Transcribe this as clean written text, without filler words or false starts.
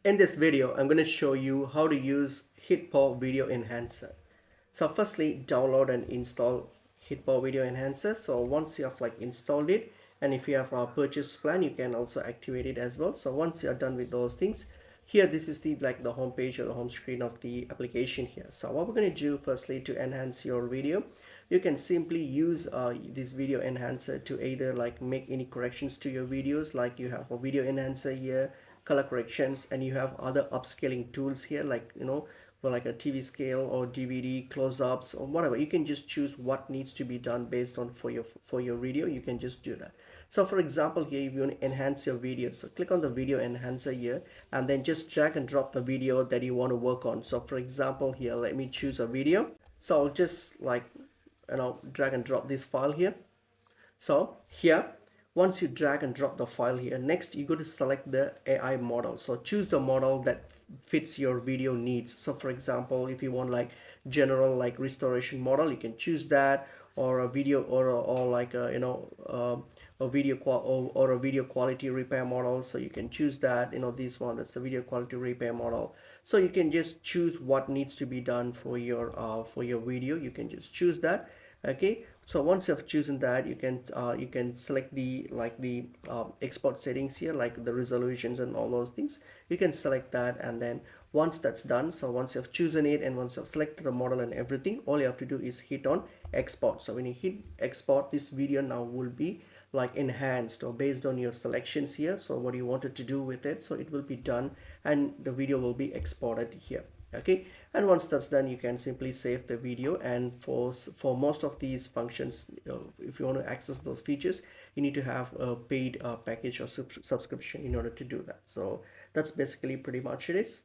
In this video, I'm going to show you how to use HitPaw Video Enhancer. So firstly, download and install HitPaw Video Enhancer. So once you have installed it, and if you have a purchase plan, you can also activate it as well. So once you're done with those things, here this is the home page or the home screen of the application here. So what we're going to do firstly to enhance your video, you can simply use this video enhancer to either make any corrections to your videos, like you have a video enhancer here, color corrections, and you have other upscaling tools here, for like a TV scale or DVD close-ups or whatever. You can just choose what needs to be done based on for your video. You can just do that. So for example, here if you want to enhance your video, so click on the video enhancer here and then just drag and drop the video that you want to work on. So for example, here let me choose a video. So I'll just drag and drop this file here. So here, once you drag and drop the file here, next you go to select the AI model. So choose the model that fits your video needs. So for example, if you want general restoration model, you can choose that, or a video or a video or a video quality repair model. So you can choose that, this one, that's the video quality repair model. So you can just choose what needs to be done for your video. You can just choose that. Okay, so once you have chosen that, you can select the export settings here, like the resolutions and all those things. You can select that, and then once that's done, so once you have chosen it and once you have selected the model and everything, all you have to do is hit on export. So when you hit export, this video now will be enhanced or based on your selections here. So what you wanted to do with it, so it will be done and the video will be exported here. Okay, and once that's done, you can simply save the video. And for most of these functions, if you want to access those features, you need to have a paid package or subscription in order to do that. So that's basically pretty much it is.